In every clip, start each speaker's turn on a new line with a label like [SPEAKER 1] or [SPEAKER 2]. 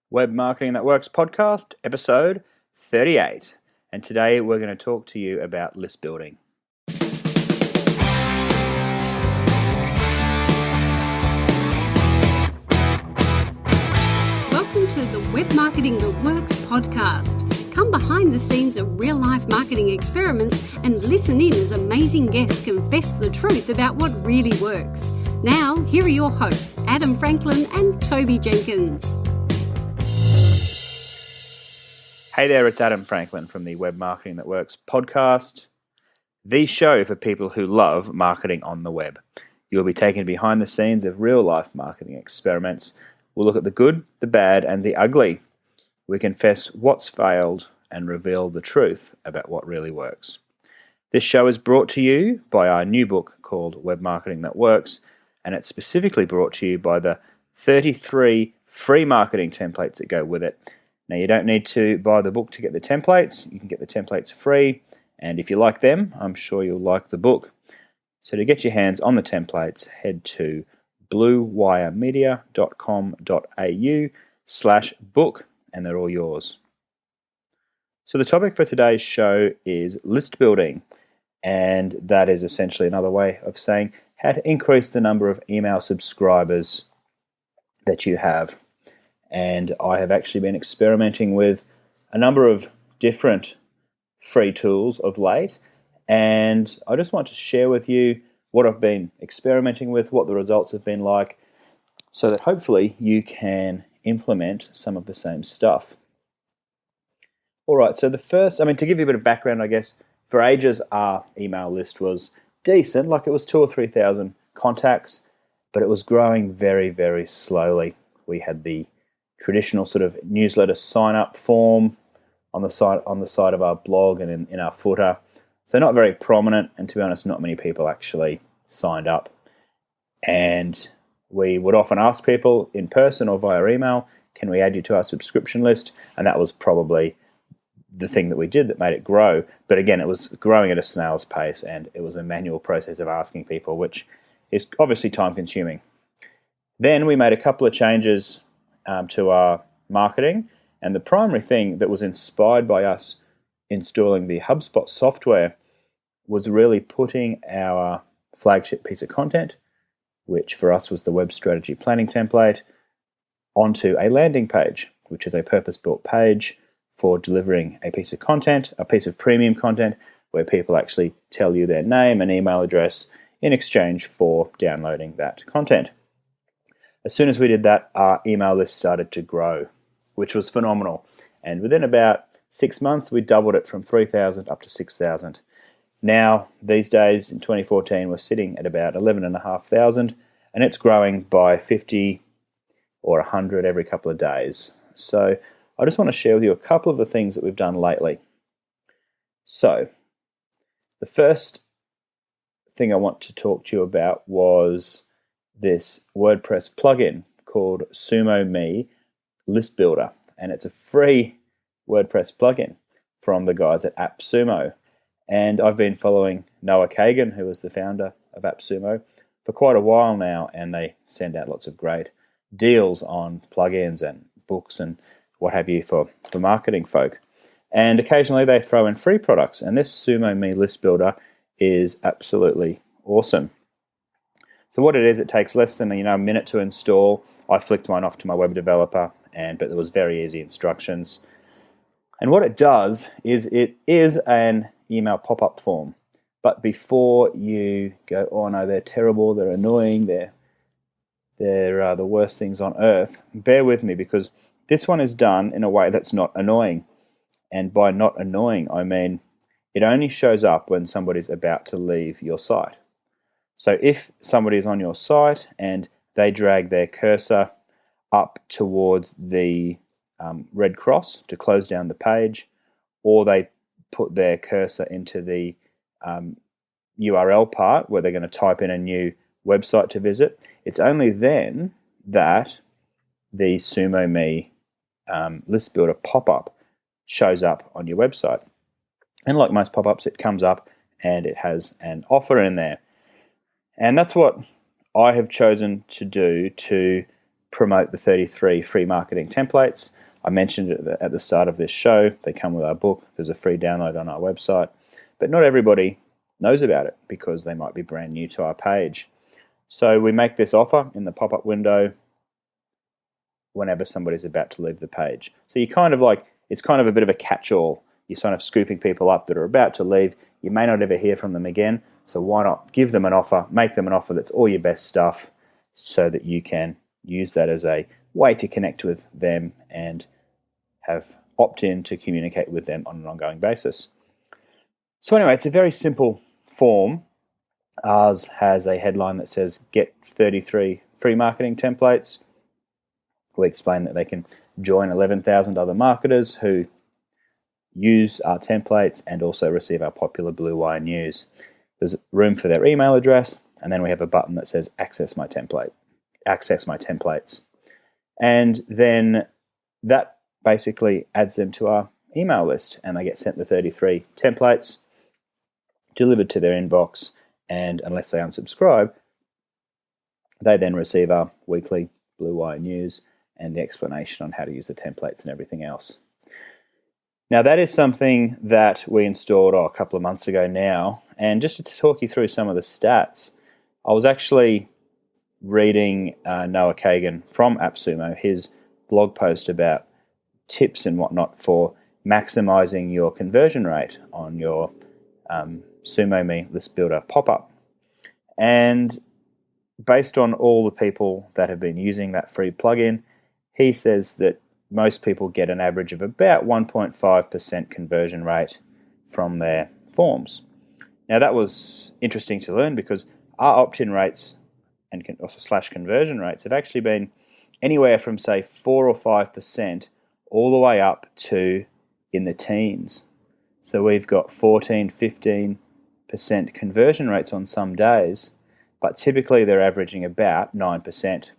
[SPEAKER 1] Web Marketing That Works podcast, episode 38. And today we're going to talk to you about list building.
[SPEAKER 2] Welcome to the Web Marketing That Works podcast. Come behind the scenes of real-life marketing experiments and listen in as amazing guests confess the truth about what really works. Now, here are your hosts, Adam Franklin and Toby Jenkins.
[SPEAKER 1] Hey there, it's Adam Franklin from the Web Marketing That Works podcast, the show for people who love marketing on the web. You'll be taken behind the scenes of real-life marketing experiments. We'll look at the good, the bad, and the ugly. We confess what's failed and reveal the truth about what really works. This show is brought to you by our new book called Web Marketing That Works, and it's specifically brought to you by the 33 free marketing templates that go with it. Now, you don't need to buy the book to get the templates. You can get the templates free, and if you like them, I'm sure you'll like the book. So to get your hands on the templates, head to bluewiremedia.com.au/book, and they're all yours. So the topic for today's show is list building, and that is essentially another way of saying how to increase the number of email subscribers that you have. And I have actually been experimenting with a number of different free tools of late, and I just want to share with you what I've been experimenting with, what the results have been like, so that hopefully you can implement some of the same stuff. All right, so to give you a bit of background, I guess, for ages our email list was decent, like it was 2,000 or 3,000 contacts, but it was growing very, very slowly. We had the traditional sort of newsletter sign-up form on the side of our blog and in our footer. So not very prominent, and to be honest, not many people actually signed up. And we would often ask people in person or via email, can we add you to our subscription list? And that was probably the thing that we did that made it grow. But again, it was growing at a snail's pace, and it was a manual process of asking people, which is obviously time-consuming. Then we made a couple of changes to our marketing, and the primary thing that was inspired by us installing the HubSpot software was really putting our flagship piece of content, which for us was the web strategy planning template, onto a landing page, which is a purpose-built page for delivering a piece of content, a piece of premium content, where people actually tell you their name and email address in exchange for downloading that content. As soon as we did that, our email list started to grow, which was phenomenal. And within about 6 months, we doubled it from 3,000 up to 6,000. Now, these days in 2014, we're sitting at about 11,500, and it's growing by 50 or 100 every couple of days. So I just want to share with you a couple of the things that we've done lately. So the first thing I want to talk to you about was this WordPress plugin called Sumo Me List Builder, and it's a free WordPress plugin from the guys at AppSumo. And I've been following Noah Kagan, who is the founder of AppSumo, for quite a while now, and they send out lots of great deals on plugins and books and what have you for marketing folk. And occasionally they throw in free products, and this Sumo Me List Builder is absolutely awesome. So what it is, it takes less than a minute to install. I flicked mine off to my web developer, but there was very easy instructions. And what it does is it is an email pop-up form. But before you go, oh no, they're terrible, they're annoying, they're the worst things on earth, bear with me, because this one is done in a way that's not annoying. And by not annoying, I mean it only shows up when somebody's about to leave your site. So if somebody is on your site and they drag their cursor up towards the red cross to close down the page, or they put their cursor into the URL part where they're going to type in a new website to visit, it's only then that the Sumo Me List Builder pop-up shows up on your website. And like most pop-ups, it comes up and it has an offer in there. And that's what I have chosen to do to promote the 33 free marketing templates. I mentioned it at the start of this show. They come with our book. There's a free download on our website. But not everybody knows about it because they might be brand new to our page. So we make this offer in the pop-up window whenever somebody's about to leave the page. So you kind of it's kind of a bit of a catch-all. You're kind of scooping people up that are about to leave. You may not ever hear from them again. So why not give them an offer, make them an offer that's all your best stuff so that you can use that as a way to connect with them and have opt-in to communicate with them on an ongoing basis. So anyway, it's a very simple form. Ours has a headline that says, get 33 free marketing templates. We explain that they can join 11,000 other marketers who use our templates and also receive our popular Blue Wire news. There's room for their email address, and then we have a button that says access my templates. And then that basically adds them to our email list, and they get sent the 33 templates delivered to their inbox, and unless they unsubscribe, they then receive our weekly Blue Wire news and the explanation on how to use the templates and everything else. Now, that is something that we installed a couple of months ago now, and just to talk you through some of the stats, I was actually reading Noah Kagan from AppSumo, his blog post about tips and whatnot for maximizing your conversion rate on your SumoMe List Builder pop-up. And based on all the people that have been using that free plugin, he says that most people get an average of about 1.5% conversion rate from their forms. Now, that was interesting to learn because our opt-in rates and also / conversion rates have actually been anywhere from, say, 4 or 5% all the way up to in the teens. So we've got 14, 15% conversion rates on some days, but typically they're averaging about 9%.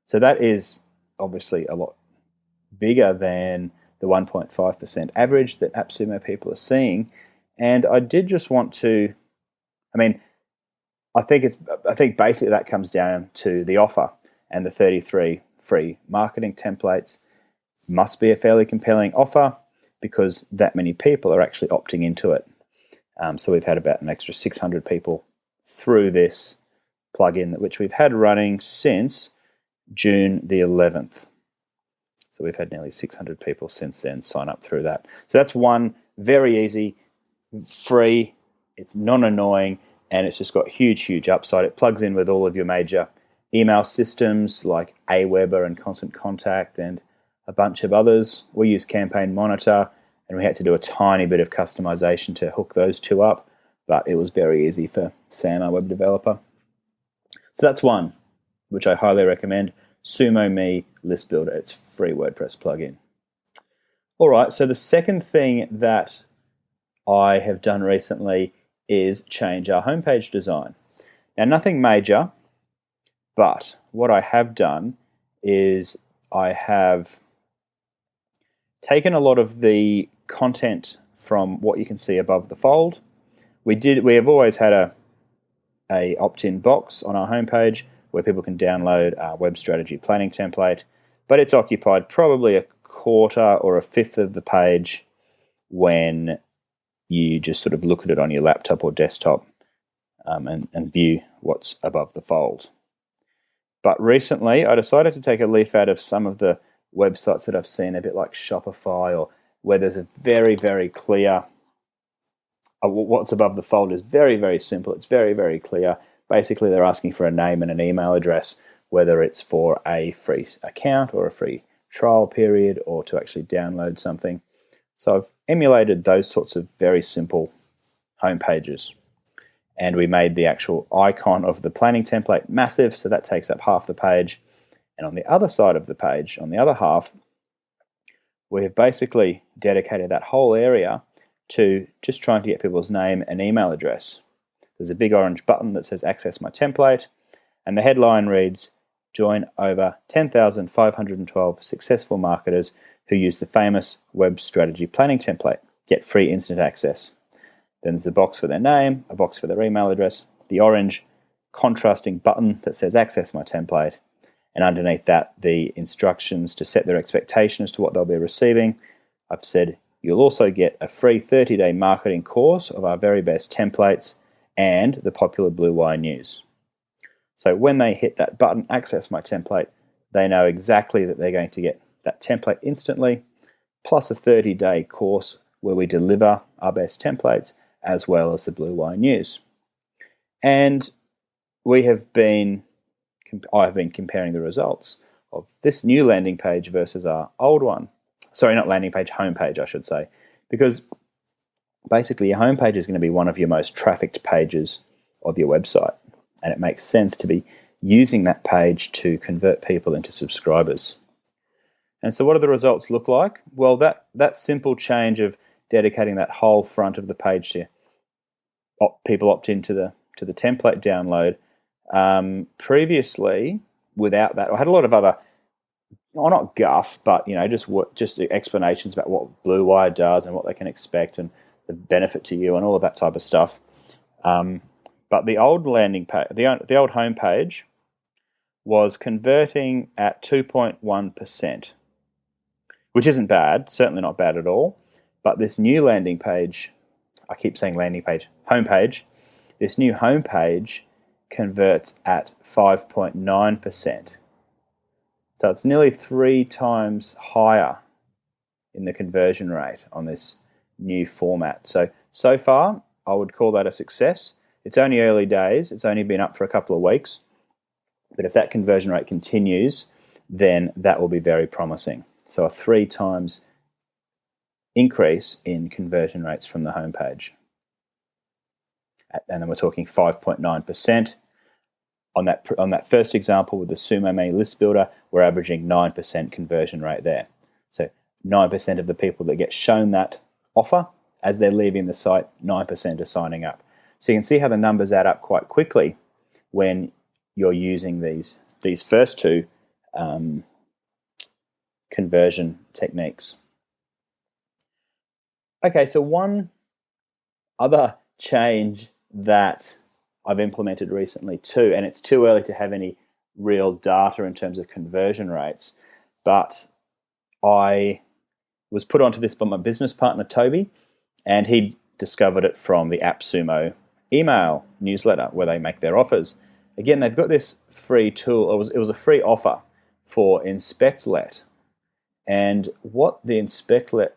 [SPEAKER 1] So that is obviously a lot bigger than the 1.5% average that AppSumo people are seeing. And I did just want to, I think basically that comes down to the offer, and the 33 free marketing templates must be a fairly compelling offer because that many people are actually opting into it. So we've had about an extra 600 people through this plugin, which we've had running since June the 11th. So we've had nearly 600 people since then sign up through that. So that's one very easy, free, it's non-annoying, and it's just got huge upside. It plugs in with all of your major email systems like Aweber and Constant Contact and a bunch of others. We use Campaign Monitor, and we had to do a tiny bit of customization to hook those two up, but it was very easy for Sam, our web developer. So that's one, which I highly recommend. SumoMe List Builder. It's free WordPress plugin. All right, so the second thing that I have done recently is change our homepage design. Now, nothing major, but what I have done is I have taken a lot of the content from what you can see above the fold. We have always had a opt-in box on our homepage where people can download our web strategy planning template, but it's occupied probably a quarter or a fifth of the page when you just sort of look at it on your laptop or desktop and view what's above the fold. But recently, I decided to take a leaf out of some of the websites that I've seen, a bit like Shopify, or where there's a very clear, what's above the fold is very simple. It's very clear. Basically, they're asking for a name and an email address, whether it's for a free account or a free trial period or to actually download something. So I've emulated those sorts of very simple home pages. And we made the actual icon of the planning template massive, so that takes up half the page. And on the other side of the page, on the other half, we have basically dedicated that whole area to just trying to get people's name and email address. There's a big orange button that says Access My Template, and the headline reads, Join over 10,512 successful marketers who use the famous web strategy planning template. Get free instant access. Then there's a box for their name, a box for their email address, the orange contrasting button that says Access My Template, And underneath that, the instructions to set their expectation as to what they'll be receiving. I've said you'll also get a free 30-day marketing course of our very best templates and the popular Blue Wire news. So when they hit that button, access my template, they know exactly that they're going to get that template instantly, plus a 30-day course where we deliver our best templates as well as the Blue Wire news. And I have been comparing the results of this new landing page versus our old one. Sorry, not landing page, homepage, I should say, because basically your homepage is going to be one of your most trafficked pages of your website, and it makes sense to be using that page to convert people into subscribers. And so what do the results look like? Well, that simple change of dedicating that whole front of the page to people opt into the template download. Previously, without that, I had a lot of other, not guff, but just the explanations about what Blue Wire does and what they can expect and the benefit to you and all of that type of stuff. But the old landing page, the old home page, was converting at 2.1%, which isn't bad, certainly not bad at all. But this new landing page, I keep saying landing page, homepage, this new homepage converts at 5.9%. So it's nearly 3 times higher in the conversion rate on this new format. So far, I would call that a success. It's only early days. It's only been up for a couple of weeks. But if that conversion rate continues, then that will be very promising. So a 3 times increase in conversion rates from the homepage. And then we're talking 5.9%. On that first example with the Sumo Me List Builder, we're averaging 9% conversion rate there. So 9% of the people that get shown that offer, as they're leaving the site, 9% are signing up. So you can see how the numbers add up quite quickly when you're using these first two conversion techniques. Okay, so one other change that I've implemented recently too, and it's too early to have any real data in terms of conversion rates, but I was put onto this by my business partner, Toby, and he discovered it from the AppSumo email newsletter where they make their offers. Again, they've got this free tool. It was a free offer for InspectLet. And what the InspectLet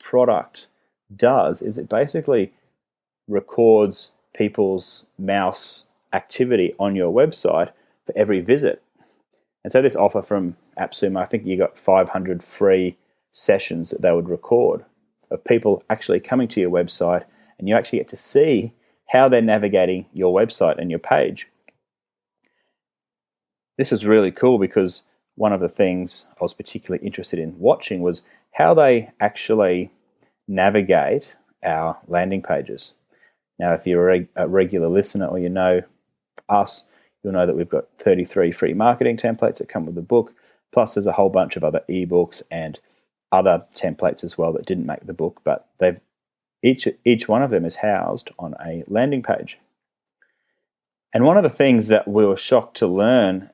[SPEAKER 1] product does is it basically records people's mouse activity on your website for every visit. And so this offer from AppSumo, I think you got 500 free sessions that they would record of people actually coming to your website, and you actually get to see how they're navigating your website and your page. This was really cool because one of the things I was particularly interested in watching was how they actually navigate our landing pages. Now, if you're a regular listener or you know us, you'll know that we've got 33 free marketing templates that come with the book, plus there's a whole bunch of other ebooks and other templates as well that didn't make the book, but they've each one of them is housed on a landing page. And one of the things that we were shocked to learn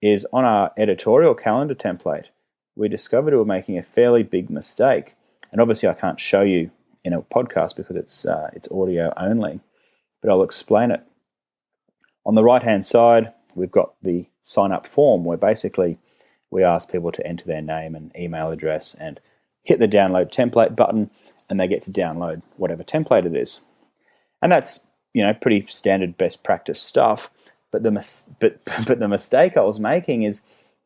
[SPEAKER 1] is on our editorial calendar template, we discovered we were making a fairly big mistake. And obviously I can't show you in a podcast because it's audio only, but I'll explain it. On the right-hand side, we've got the sign-up form where basically we ask people to enter their name and email address and hit the download template button, and they get to download whatever template it is. And that's, pretty standard best practice stuff. But the mistake I was making is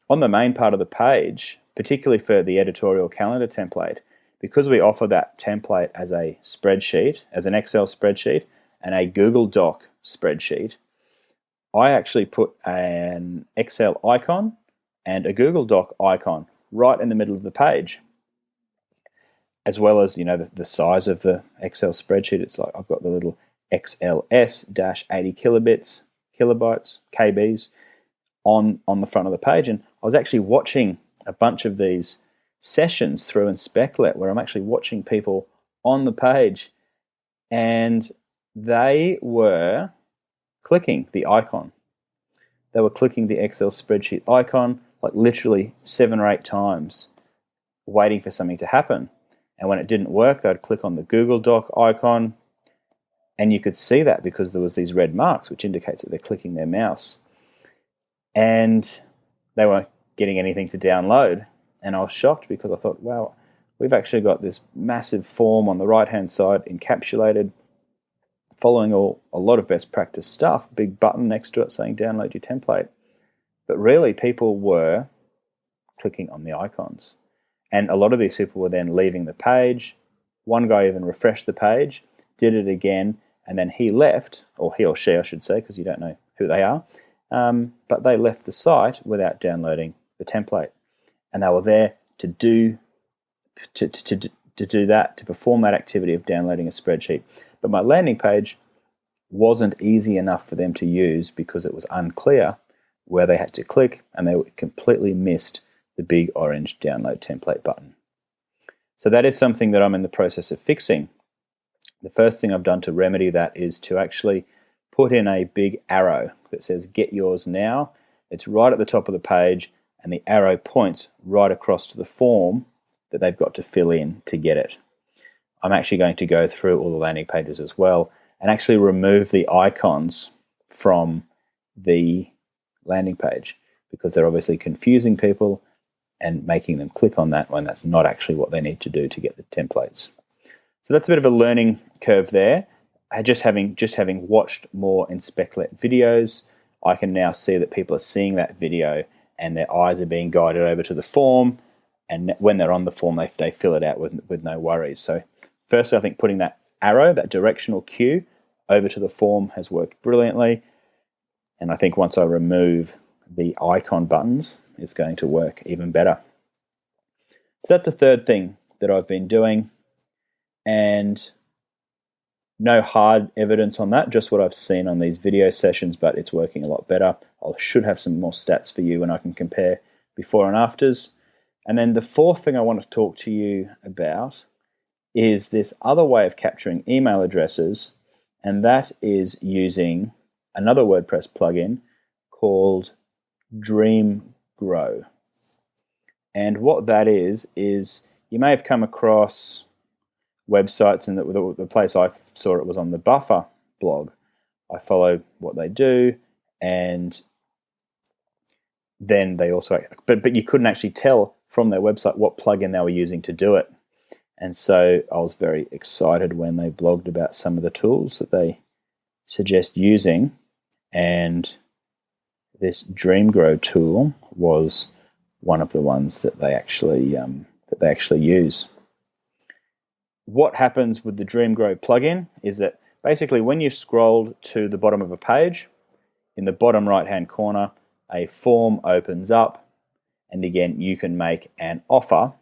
[SPEAKER 1] on the main part of the page, particularly for the editorial calendar template, because we offer that template as a spreadsheet, as an Excel spreadsheet, and a Google Doc spreadsheet, I actually put an Excel icon and a Google Doc icon right in the middle of the page, as well as the size of the Excel spreadsheet. It's like I've got the little XLS-80 kilobytes, KBs on the front of the page, and I was actually watching a bunch of these sessions through InspectLet where I'm actually watching people on the page, and they were clicking the icon. they were clicking the Excel spreadsheet icon like literally 7 or 8 times, waiting for something to happen. And when it didn't work, they'd click on the Google Doc icon, and you could see that because there was these red marks, which indicates that they're clicking their mouse. And they weren't getting anything to download. And I was shocked because I thought, wow, we've actually got this massive form on the right-hand side encapsulated, following a lot of best practice stuff, big button next to it saying download your template. But really, people were clicking on the icons. And a lot of these people were then leaving the page. One guy even refreshed the page, did it again, and then he left, or he or she, I should say, because you don't know who they are, but they left the site without downloading the template. And they were there to do that, to perform that activity of downloading a spreadsheet. But my landing page wasn't easy enough for them to use because it was unclear where they had to click, and they completely missed the big orange download template button. So that is something that I'm in the process of fixing. The first thing I've done to remedy that is to actually put in a big arrow that says get yours now. It's right at the top of the page, and the arrow points right across to the form that they've got to fill in to get it. I'm actually going to go through all the landing pages as well and actually remove the icons from the landing page because they're obviously confusing people and making them click on that when that's not actually what they need to do to get the templates. So that's a bit of a learning curve there. Just having watched more Inspect-Let videos, I can now see that people are seeing that video and their eyes are being guided over to the form, and when they're on the form, they fill it out with no worries. So firstly, I think putting that arrow, that directional cue, over to the form has worked brilliantly. And I think once I remove the icon buttons, it's going to work even better. So that's the third thing that I've been doing. And no hard evidence on that, just what I've seen on these video sessions, but it's working a lot better. I should have some more stats for you when I can compare before and afters. And then the fourth thing I want to talk to you about is this other way of capturing email addresses, and that is using another WordPress plugin called Dream Grow. And what that is you may have come across websites, and the place I saw it was on the Buffer blog. I follow what they do, and then they also, but you couldn't actually tell from their website what plugin they were using to do it. And so I was very excited when they blogged about some of the tools that they suggest using, and this DreamGrow tool was one of the ones that they actually use. What happens with the DreamGrow plugin is that basically when you've scrolled to the bottom of a page, in the bottom right-hand corner, a form opens up, and again, you can make an offer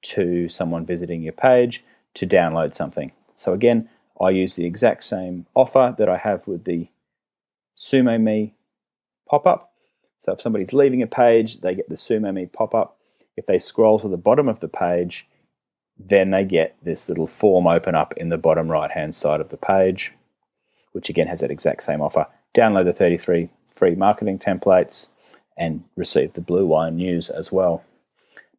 [SPEAKER 1] to someone visiting your page to download something. So again, I use the exact same offer that I have with the Sumo Me pop-up. So if somebody's leaving a page, they get the Sumo Me pop-up. If they scroll to the bottom of the page, then they get this little form open up in the bottom right-hand side of the page, which again has that exact same offer. Download the 33 free marketing templates and receive the Blue Wire news as well.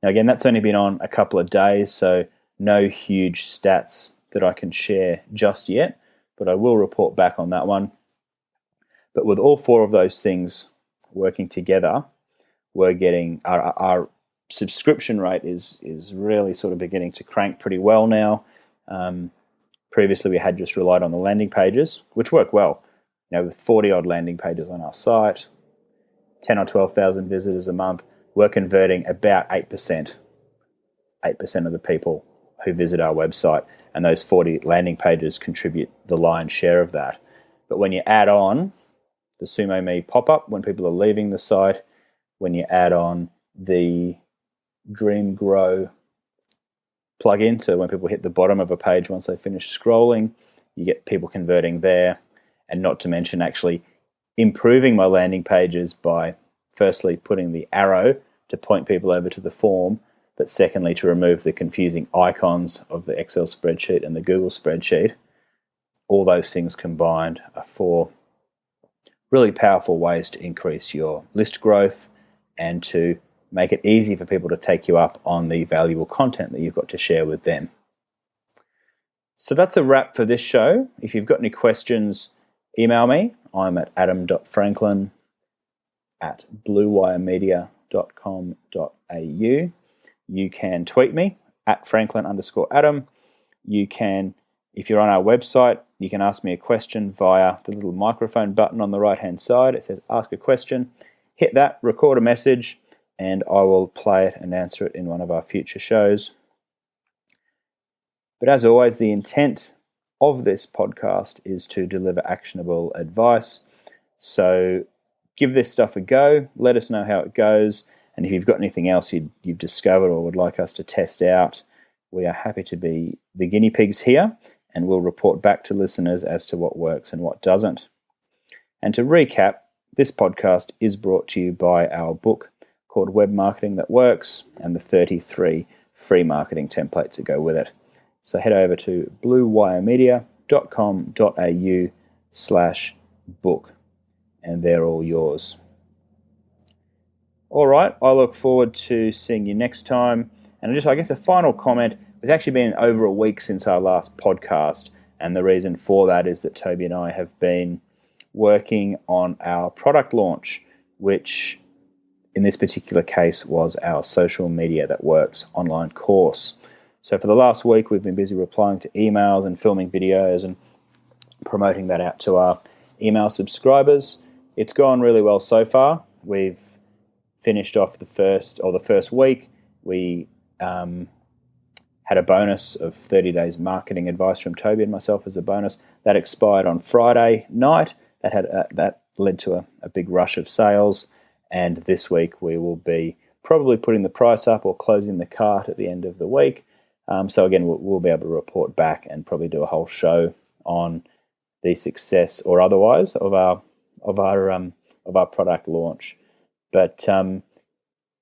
[SPEAKER 1] Now again, that's only been on a couple of days, so no huge stats that I can share just yet, but I will report back on that one. But with all four of those things working together, we're getting our subscription rate is really sort of beginning to crank pretty well now. Previously, we had just relied on the landing pages, which work well. With 40 odd landing pages on our site, 10 or 12,000 visitors a month, we're converting about 8% of the people who visit our website, and those 40 landing pages contribute the lion's share of that. But when you add on the Sumo Me pop-up when people are leaving the site, when you add on the Dream Grow plugin, so when people hit the bottom of a page once they finish scrolling, you get people converting there, and not to mention actually improving my landing pages by firstly putting the arrow to point people over to the form, but secondly to remove the confusing icons of the Excel spreadsheet and the Google spreadsheet. All those things combined are for really powerful ways to increase your list growth and to make it easy for people to take you up on the valuable content that you've got to share with them. So that's a wrap for this show. If you've got any questions, email me. I'm at adam.franklin@bluewiremedia.com.au. You can tweet me at Franklin_Adam. You can, if you're on our website, you can ask me a question via the little microphone button on the right-hand side. It says ask a question. Hit that, record a message, and I will play it and answer it in one of our future shows. But as always, the intent of this podcast is to deliver actionable advice. So give this stuff a go. Let us know how it goes. And if you've got anything else you've discovered or would like us to test out, we are happy to be the guinea pigs here, and we'll report back to listeners as to what works and what doesn't. And to recap, this podcast is brought to you by our book called Web Marketing That Works and the 33 free marketing templates that go with it. So head over to bluewiremedia.com.au/book, and they're all yours. All right, I look forward to seeing you next time. And just, I guess, a final comment. It's actually been over a week since our last podcast, and the reason for that is that Toby and I have been working on our product launch, which in this particular case was our Social Media That Works online course. So for the last week, we've been busy replying to emails and filming videos and promoting that out to our email subscribers. It's gone really well so far. We've finished off the first week. We had a bonus of 30 days marketing advice from Toby and myself as a bonus. That expired on Friday night. That led to a big rush of sales. And this week we will be probably putting the price up or closing the cart at the end of the week. So again, we'll be able to report back and probably do a whole show on the success or otherwise of our product launch. But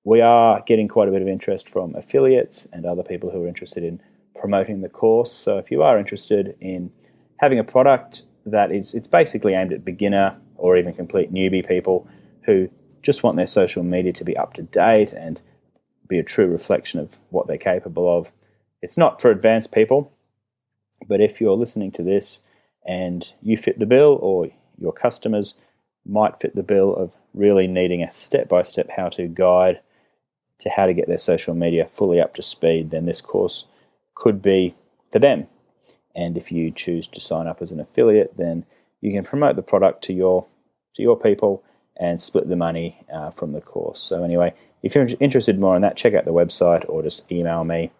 [SPEAKER 1] we are getting quite a bit of interest from affiliates and other people who are interested in promoting the course. So if you are interested in having a product that it's basically aimed at beginner or even complete newbie people who just want their social media to be up to date and be a true reflection of what they're capable of. It's not for advanced people, but if you're listening to this and you fit the bill, or your customers might fit the bill of really needing a step-by-step how-to guide to how to get their social media fully up to speed, then this course could be for them. And if you choose to sign up as an affiliate, then you can promote the product to your people and split the money from the course. So anyway, if you're interested more in that, check out the website or just email me,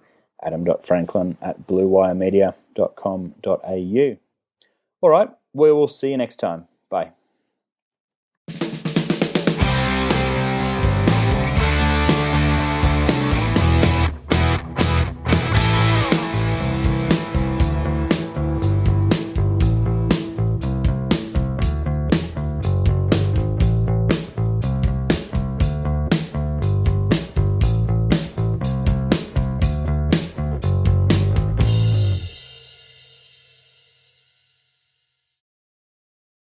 [SPEAKER 1] adam.franklin@bluewiremedia.com.au. All right, we will see you next time. Bye.